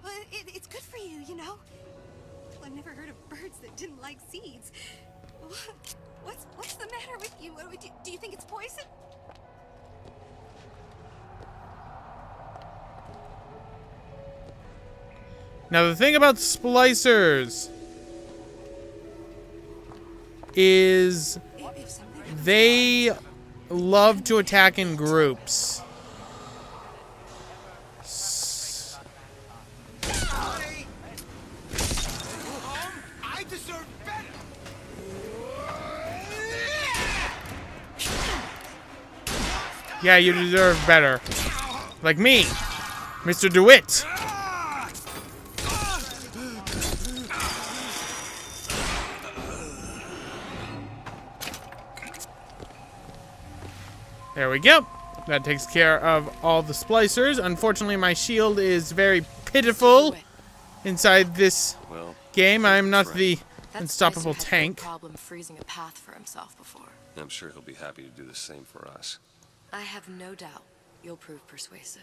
Well, it's good for you, you know? Well, I've never heard of birds that didn't like seeds. What's the matter with you? Do you think it's poison? Now, the thing about splicers is they love to attack in groups. I deserve better. Yeah, you deserve better. Like me, Mr. DeWitt. There we go. That takes care of all the splicers. Unfortunately, my shield is very pitiful inside this game. I'm not the unstoppable tank. Problem freezing a path for himself before. I'm sure he'll be happy to do the same for us. I have no doubt you'll prove persuasive.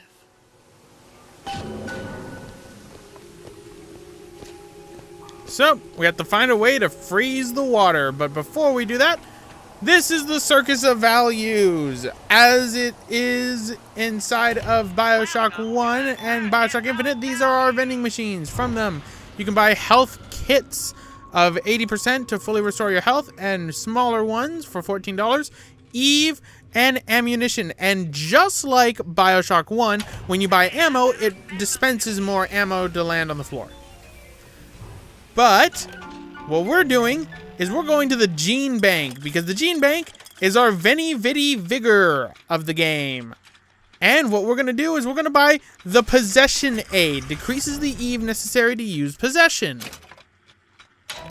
So, we have to find a way to freeze the water. But before we do that, this is the Circus of Values, as it is inside of Bioshock 1 and Bioshock Infinite. These are our vending machines. From them, you can buy health kits of 80% to fully restore your health, and smaller ones for $14, Eve, and ammunition. And just like Bioshock 1, when you buy ammo, it dispenses more ammo to land on the floor. But what we're doing is we're going to the Gene Bank, because the Gene Bank is our Veni Vidi Vigor of the game. And what we're going to do is we're going to buy the Possession Aid. Decreases the Eve necessary to use Possession.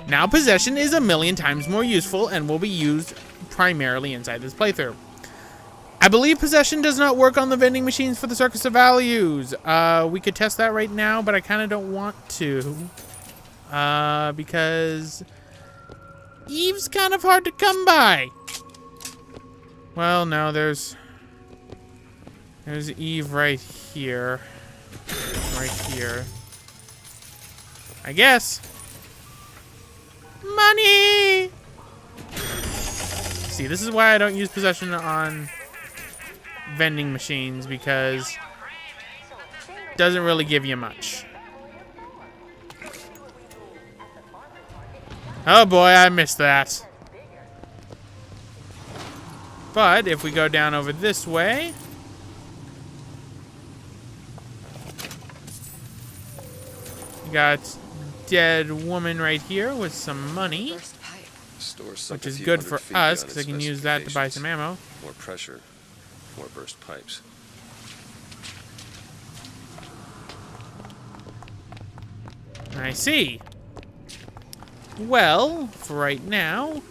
Now Possession is 1,000,000 times more useful and will be used primarily inside this playthrough. I believe Possession does not work on the vending machines for the Circus of Values. We could test that right now, but I kind of don't want to. Because Eve's kind of hard to come by. Well, no, there's Eve right here. Right here. I guess. Money! See, this is why I don't use Possession on vending machines, because it doesn't really give you much. Oh boy, I missed that. But if we go down over this way, we got dead woman right here with some money, which is good for us because I can use that to buy some ammo. More pressure, more burst pipes. I see. Well, for right now,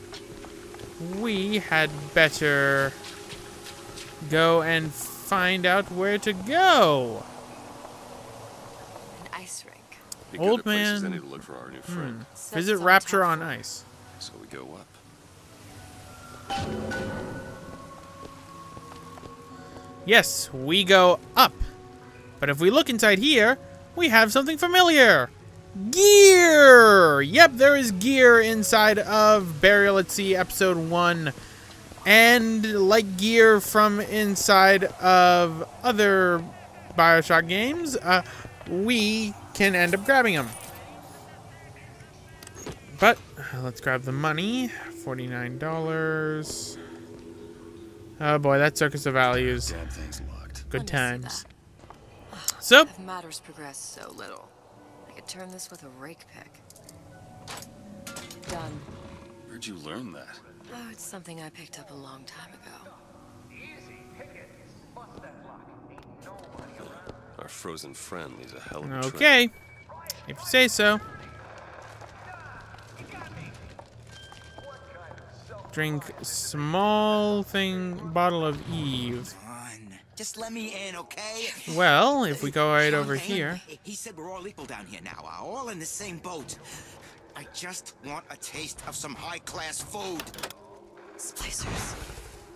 we had better go and find out where to go. An ice rink. Be Old good at places man. I need to look for our new friend. Visit Rapture on Ice. So we go up. Yes, we go up. But if we look inside here, we have something familiar. Gear! Yep, there is gear inside of Burial at Sea Episode 1. And like gear from inside of other Bioshock games, we can end up grabbing them. But let's grab the money. $49. Oh boy, that Circus of Values. Damn thing's locked. Good times. So, So, if matters progress so little, I could turn this with a rake pick. Done. Where'd you learn that? Oh, it's something I picked up a long time ago. Our frozen friend needs a hell of a trip. okay. If you say so. Drink small bottle of Eve. Just let me in, okay? Well, if we go right over Fontaine, here. He said we're all equal down here now, all in the same boat. I just want a taste of some high-class food. Splicers.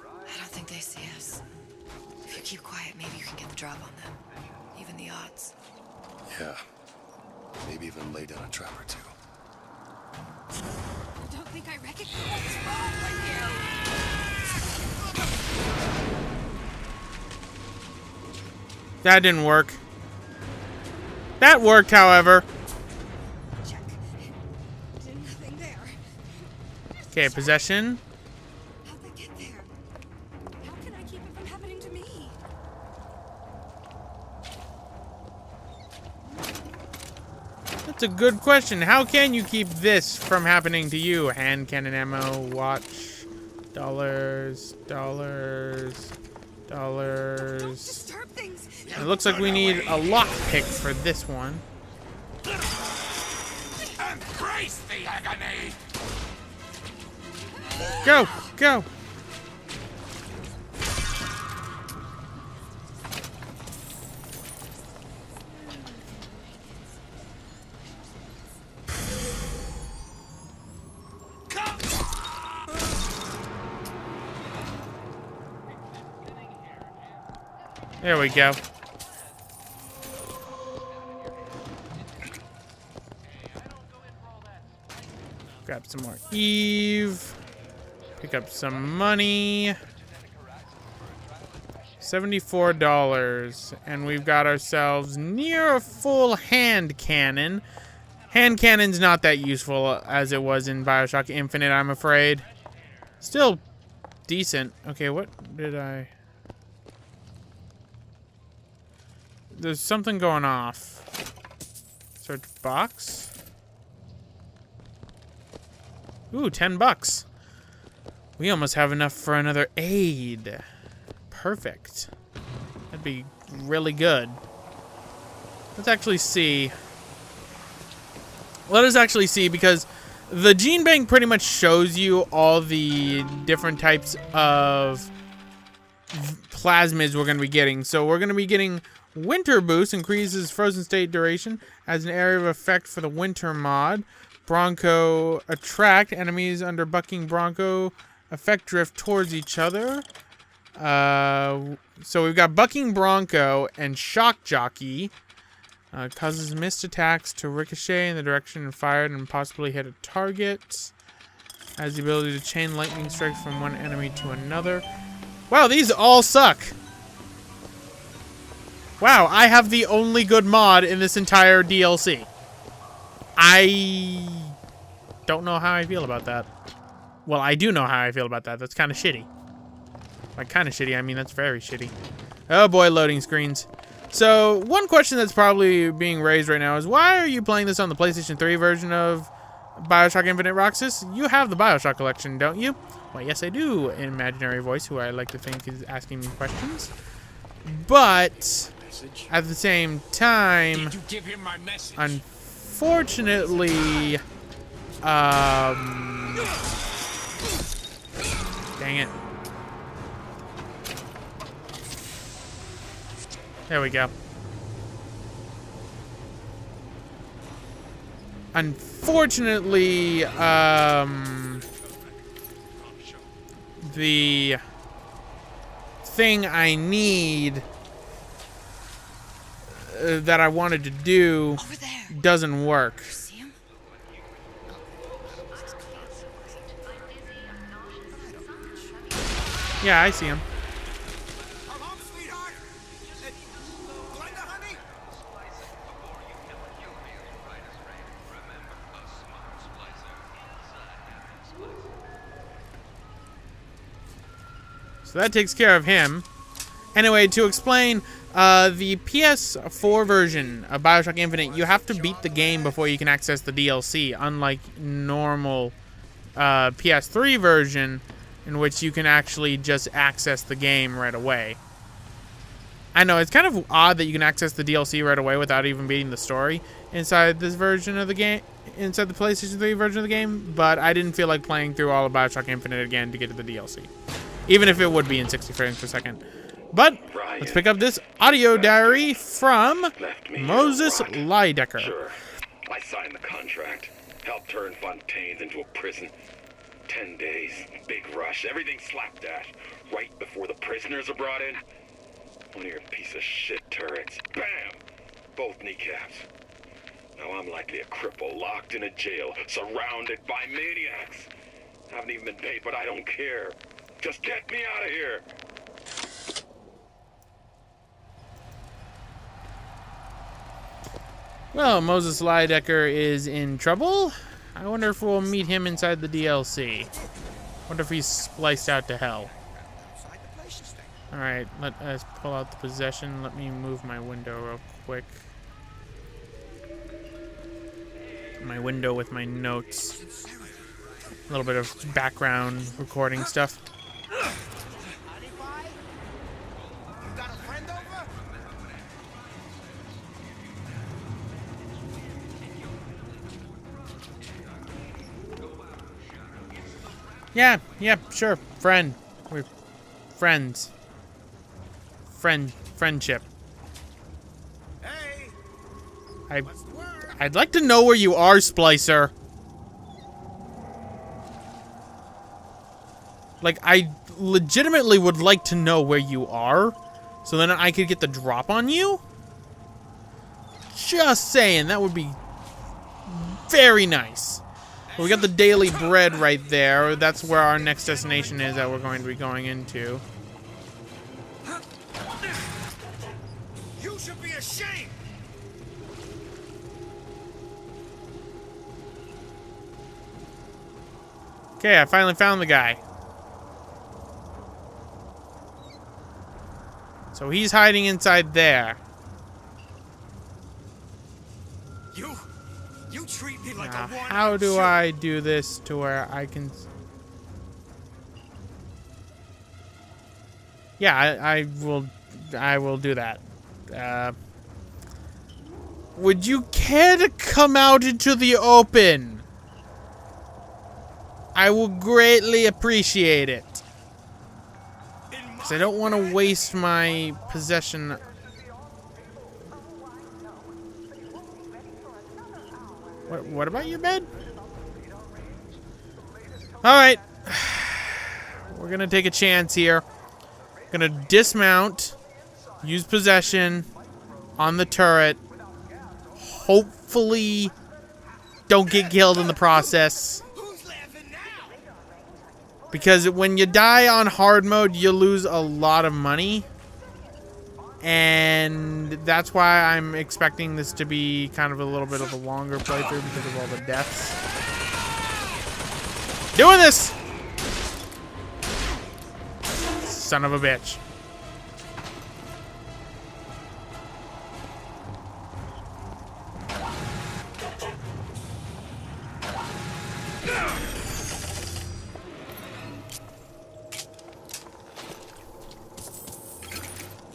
I don't think they see us. If you keep quiet, maybe you can get the drop on them. Even the odds. Yeah. Maybe even lay down a trap or two. I don't think I recognize what's wrong with you. That didn't work. That worked, however. Check. Nothing there. Okay, possession. How'd they get there? How can I keep it from happening to me? That's a good question. How can you keep this from happening to you? Hand cannon ammo, watch, dollars. Don't disturb things. It looks like we need a lockpick for this one. Embrace the agony! Go, go. There we go. Grab some more Eve. Pick up some money. $74. And we've got ourselves near a full hand cannon. Hand cannon's not that useful as it was in BioShock Infinite, I'm afraid. Still decent. Okay, what did I... There's something going off. Search box. Ooh, $10. We almost have enough for another aid. Perfect. That'd be really good. Let's actually see. Let us actually see, because the gene bank pretty much shows you all the different types of plasmids we're going to be getting. So we're going to be getting Winter Boost, increases frozen state duration as an area of effect for the winter mod. Bronco Attract, enemies under bucking Bronco effect drift towards each other. So we've got bucking Bronco and Shock Jockey. Causes missed attacks to ricochet in the direction fired and possibly hit a target. Has the ability to chain lightning strikes from one enemy to another. Wow, these all suck. Wow, I have the only good mod in this entire DLC. I don't know how I feel about that. Well, I do know how I feel about that. That's kind of shitty. Like, kind of shitty, I mean, that's very shitty. Oh boy, loading screens. So, one question that's probably being raised right now is, why are you playing this on the PlayStation 3 version of BioShock Infinite, Roxas? You have the BioShock collection, don't you? Well, yes, I do. An imaginary voice, who I like to think is asking me questions. But at the same time, Did you give him my message? unfortunately, dang it. There we go. Unfortunately, the thing I need that I wanted to do Over there. doesn't work. See him? Yeah, I see him. Come home, sweetheart! Glenda, honey? So that takes care of him. Anyway, to explain, the PS4 version of BioShock Infinite, you have to beat the game before you can access the DLC, unlike normal PS3 version, in which you can actually just access the game right away. I know, it's kind of odd that you can access the DLC right away without even beating the story inside this version of the game, inside the PlayStation 3 version of the game, but I didn't feel like playing through all of BioShock Infinite again to get to the DLC. Even if it would be in 60 frames per second. But let's pick up this audio diary from Moses Lydecker. Sure. I signed the contract. Helped turn Fontaine into a prison. 10 days, big rush, everything slapdash. Right before the prisoners are brought in. One of your piece of shit turrets. Bam! Both kneecaps. Now I'm likely a cripple locked in a jail, surrounded by maniacs. Haven't even been paid, but I don't care. Just get me out of here. Well, Moses Lydecker is in trouble. I wonder if we'll meet him inside the DLC. Wonder if he's spliced out to hell. Alright, let us pull out the possession. Let me move my window real quick. My window with my notes. A little bit of background recording stuff. Yeah, sure. Friend. We're friends. Friendship. Hey, I'd like to know where you are, Splicer. Like, I legitimately would like to know where you are, so then I could get the drop on you. Just saying, that would be very nice. We got the daily bread right there. That's where our next destination is that we're going to be going into. you should be ashamed. Okay, I finally found the guy. So he's hiding inside there. You treat me like Now, a one. how do I do this to where I can... Yeah, I will do that. Would you care to come out into the open? I will greatly appreciate it. Because I don't want to waste my possession. What about your bed? Alright. We're going to take a chance here. Going to dismount. Use possession on the turret. Hopefully don't get killed in the process. Because when you die on hard mode, you lose a lot of money. And that's why I'm expecting this to be kind of a little bit of a longer playthrough because of all the deaths. Doing this! Son of a bitch.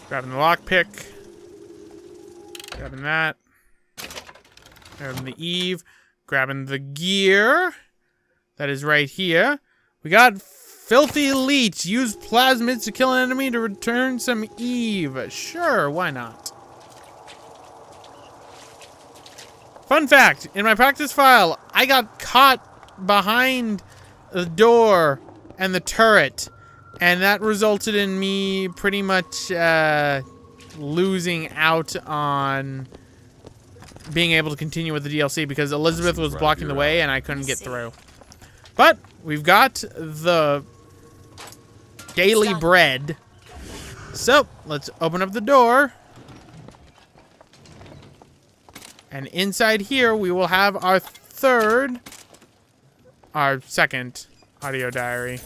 Grabbing the lockpick. Grabbing that. Grabbing the Eve. Grabbing the gear. That is right here. We got Filthy Leech. Use plasmids to kill an enemy to return some Eve. Sure, why not? Fun fact. In my practice file, I got caught behind the door and the turret. And that resulted in me pretty much losing out on being able to continue with the DLC because Elizabeth was blocking the way and I couldn't get through. But we've got the daily bread. So let's open up the door. And inside here we will have our second audio diary.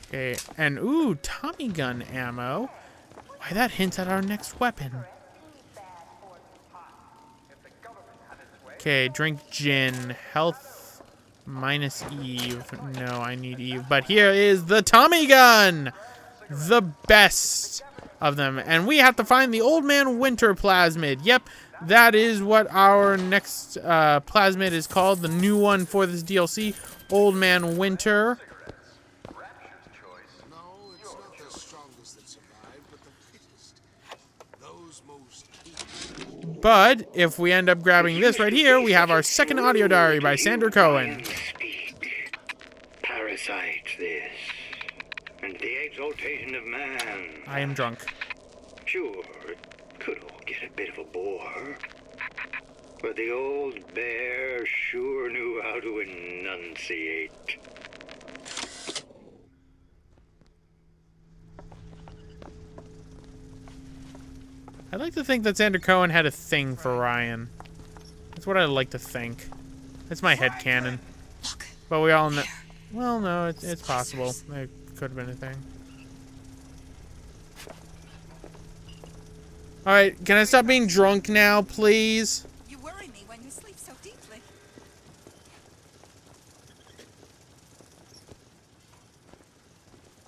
Okay, and ooh, Tommy gun ammo. Why, that hints at our next weapon. Okay, drink gin. Health minus Eve. No, I need Eve. But here is the Tommy gun! The best of them. And we have to find the Old Man Winter plasmid. Yep, that is what our next plasmid is called. The new one for this DLC. Old Man Winter. But if we end up grabbing this right here, we have our second audio diary by Sandra Cohen. Speak. Parasite this, and the exaltation of man. I am drunk. Sure, it could all get a bit of a bore. But the old bear sure knew how to enunciate. I'd like to think that Xander Cohen had a thing for Ryan. That's what I'd like to think. That's my headcanon. But we all know... Well, no, it's possible. It could have been a thing. Alright, can I stop being drunk now, please? You worry me when you sleep so deeply.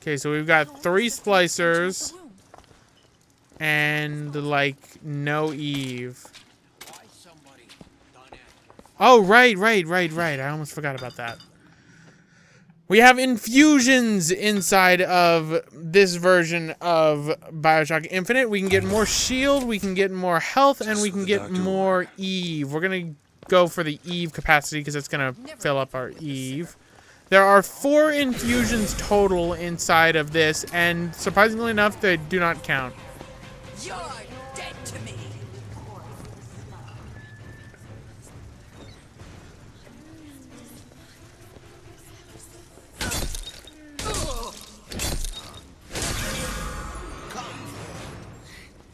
Okay, so we've got 3 splicers. And, like, no Eve. Oh, right. I almost forgot about that. We have infusions inside of this version of BioShock Infinite. We can get more shield, we can get more health, and we can get more Eve. We're going to go for the Eve capacity because it's going to fill up our Eve. There are 4 infusions total inside of this, and surprisingly enough, they do not count. You're dead to me.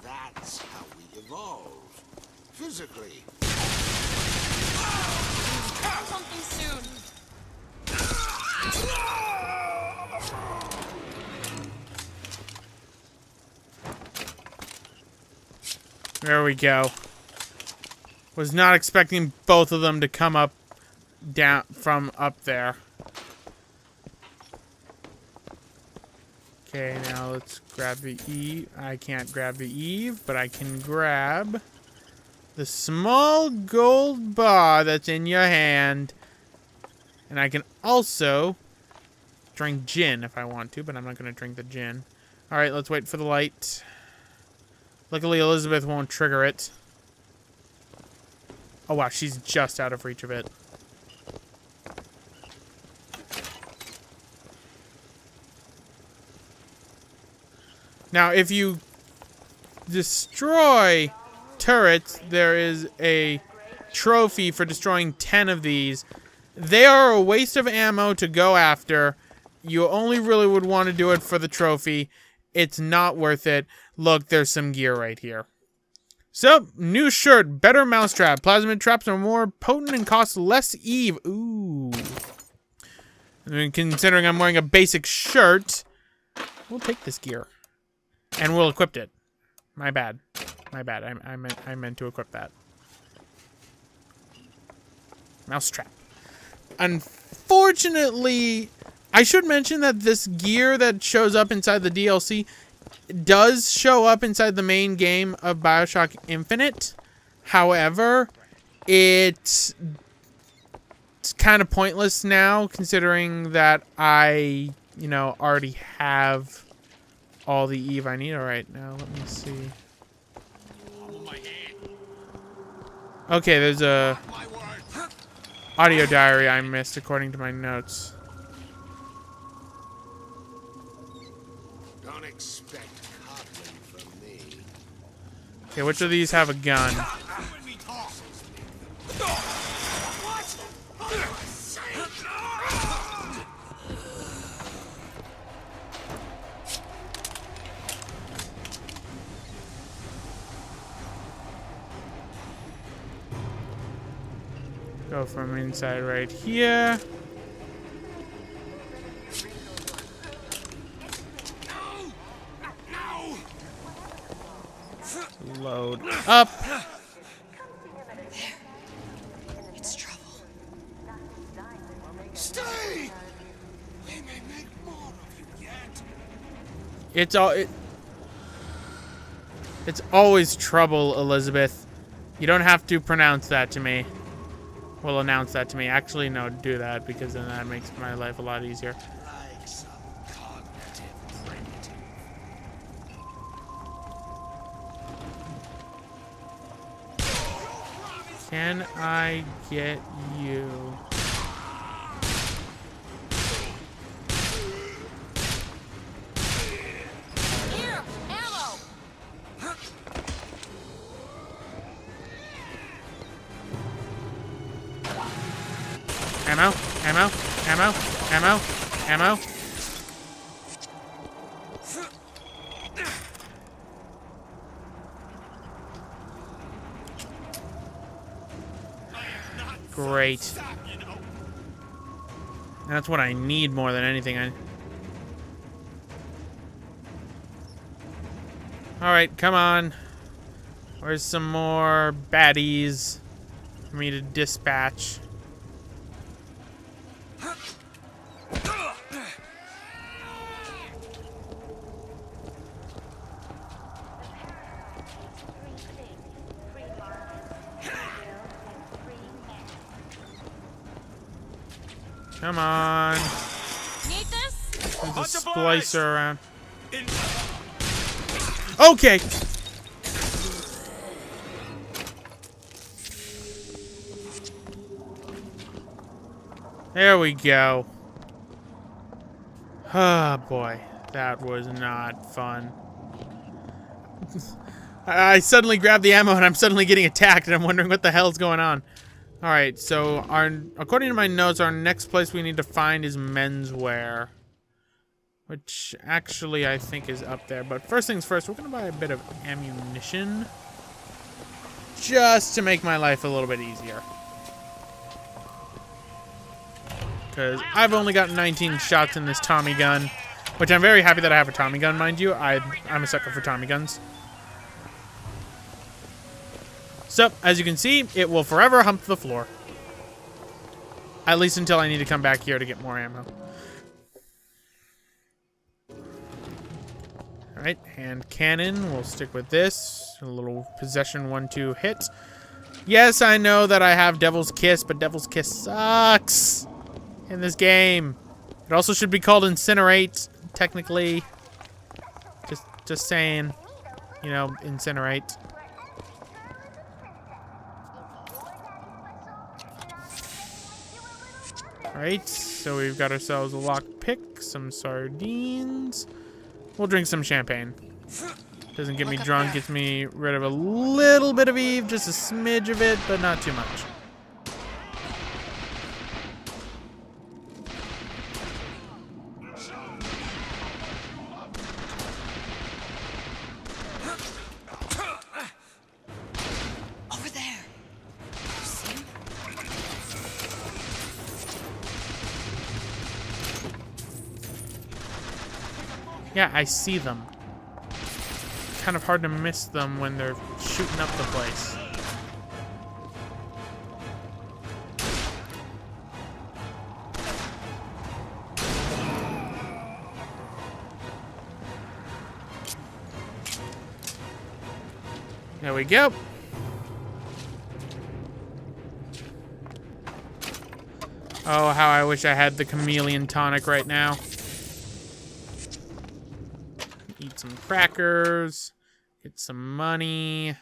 That's how we evolve. Physically. Something soon. There we go. Was not expecting both of them to come up down from up there. Okay, now let's grab the Eve. I can't grab the Eve, but I can grab the small gold bar that's in your hand. And I can also drink gin if I want to, but I'm not going to drink the gin. Alright, let's wait for the light. Luckily, Elizabeth won't trigger it. Oh, wow. She's just out of reach of it. Now, if you destroy turrets, there is a trophy for destroying 10 of these. They are a waste of ammo to go after. You only really would want to do it for the trophy. It's not worth it. Look, there's some gear right here. So, new shirt, better mousetrap. Plasmid traps are more potent and cost less Eve. Ooh. I mean, considering I'm wearing a basic shirt, we'll take this gear. And we'll equip it. My bad. I meant to equip that. Mousetrap. Unfortunately, I should mention that this gear that shows up inside the DLC does show up inside the main game of BioShock Infinite. However, it's kind of pointless now, considering that I, already have all the Eve I need. All right, now let me see. Okay, there's a audio diary I missed according to my notes. Don't expect coddling from me. Okay, which of these have a gun? Go from inside right here. Load up. It's trouble. Stay! We may make more of you yet. It's always trouble, Elizabeth. You don't have to pronounce that to me. Well, announce that to me. Actually, no, do that, because then that makes my life a lot easier. Like some cognitive primitive. Can I get you? Here, ammo. Ammo, ammo, ammo, ammo, ammo. Great. That's what I need more than anything. Alright, come on. Where's some more baddies for me to dispatch? Come on. Need this? There's a splicer around. Okay. There we go. Oh boy, that was not fun. I suddenly grabbed the ammo and I'm suddenly getting attacked and I'm wondering what the hell's going on. Alright, so according to my notes, our next place we need to find is menswear. Which actually I think is up there. But first things first, we're going to buy a bit of ammunition. Just to make my life a little bit easier. Because I've only got 19 shots in this Tommy gun. Which I'm very happy that I have a Tommy gun, mind you. I'm a sucker for Tommy guns. So, as you can see, it will forever hump the floor. At least until I need to come back here to get more ammo. Alright, hand cannon. We'll stick with this. A little possession 1-2 hit. Yes, I know that I have Devil's Kiss, but Devil's Kiss sucks in this game. It also should be called Incinerate, technically. Just saying. You know, Incinerate. Alright, so we've got ourselves a lockpick, some sardines. We'll drink some champagne. Doesn't get me drunk, gets me rid of a little bit of Eve, just a smidge of it, but not too much. Over there. You see him? Yeah, I see them. Kind of hard to miss them when they're shooting up the place. There we go. Oh, how I wish I had the chameleon tonic right now. Eat some crackers, get some money,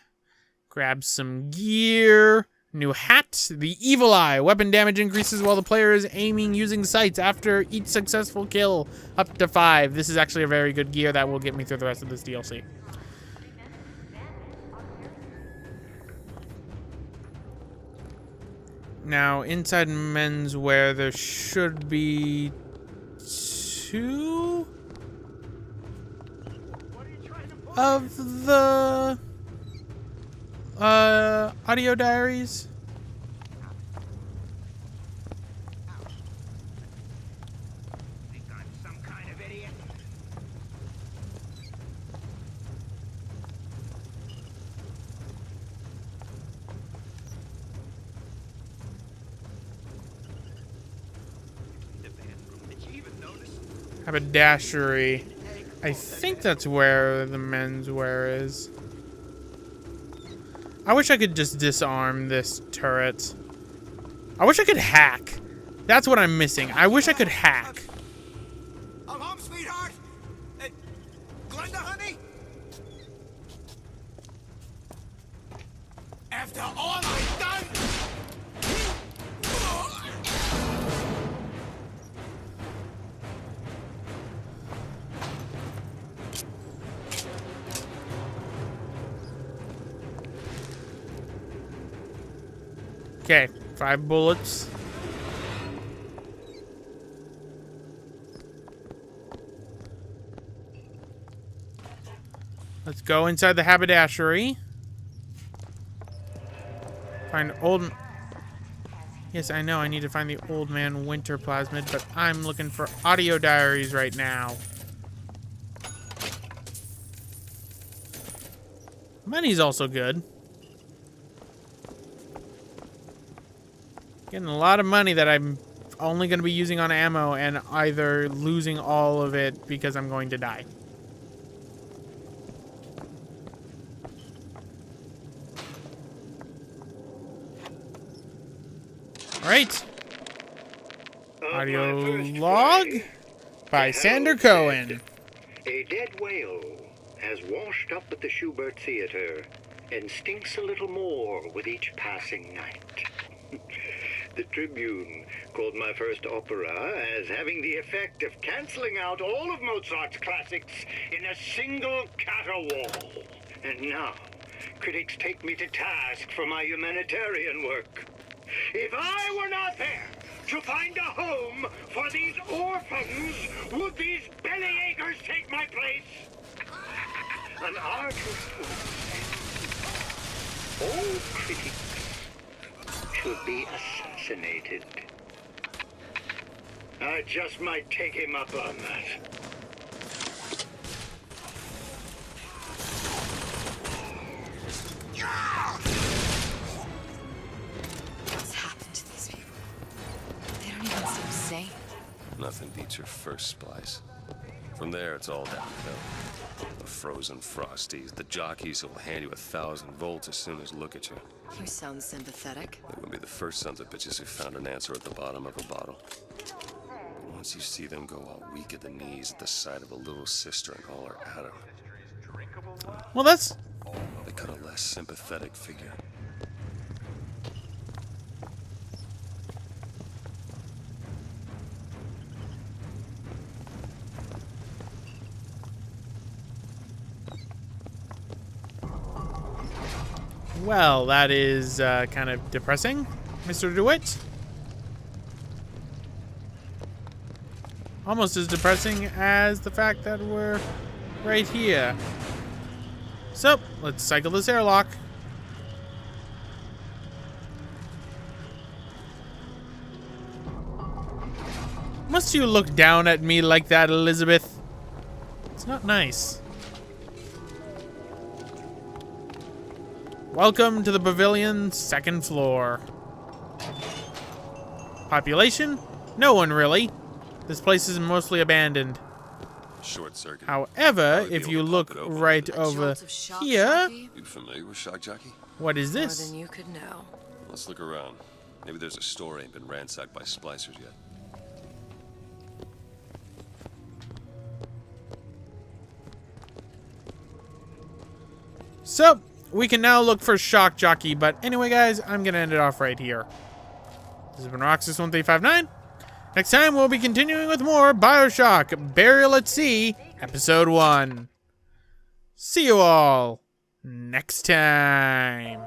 grab some gear, new hat, the evil eye. Weapon damage increases while the player is aiming using sights after each successful kill, up to 5. This is actually a very good gear that will get me through the rest of this DLC. Now, inside menswear, there should be 2 of the audio diaries. Think I'm some kind of idiot? Haberdashery. I think that's where the menswear is. I wish I could just disarm this turret. I wish I could hack. That's what I'm missing. I wish I could hack. I'm home, sweetheart. Glenda, honey. After all I've done. Okay, 5 bullets. Let's go inside the haberdashery. Find old... Yes, I know I need to find the Old Man Winter plasmid, but I'm looking for audio diaries right now. Money's also good. Getting a lot of money that I'm only going to be using on ammo and either losing all of it because I'm going to die. Alright. Audio log by Sander Cohen. A dead whale has washed up at the Schubert Theater and stinks a little more with each passing night. The Tribune called my first opera as having the effect of canceling out all of Mozart's classics in a single caterwaul. And now, critics take me to task for my humanitarian work. If I were not there to find a home for these orphans, would these bellyachers take my place? An artist would say, all critics should be assassinated. I just might take him up on that. What's happened to these people? They don't even seem sane. Nothing beats your first splice. From there, it's all downhill. The frozen frosties, the jockeys who will hand you 1,000 volts as soon as look at you. You sound sympathetic. They wouldn't be the first sons of bitches who found an answer at the bottom of a bottle. Once you see them go all weak at the knees at the sight of a little sister and all her Adam, Well, that's... they cut a less sympathetic figure. Well, that is kind of depressing, Mr. DeWitt. Almost as depressing as the fact that we're right here. So, let's cycle this airlock. Must you look down at me like that, Elizabeth? It's not nice. Welcome to the pavilion, second floor. Population? No one really. This place is mostly abandoned. Short circuit. However, if you look right over Jolt of shock here, jockey? You familiar with Shock Jockey? what is More this? than you could know. Let's look around. Maybe there's a store ain't been ransacked by Splicers yet. So, we can now look for Shock Jockey, but anyway, guys, I'm going to end it off right here. This has been Roxas1359. Next time, we'll be continuing with more Bioshock Burial at Sea, Episode 1. See you all next time.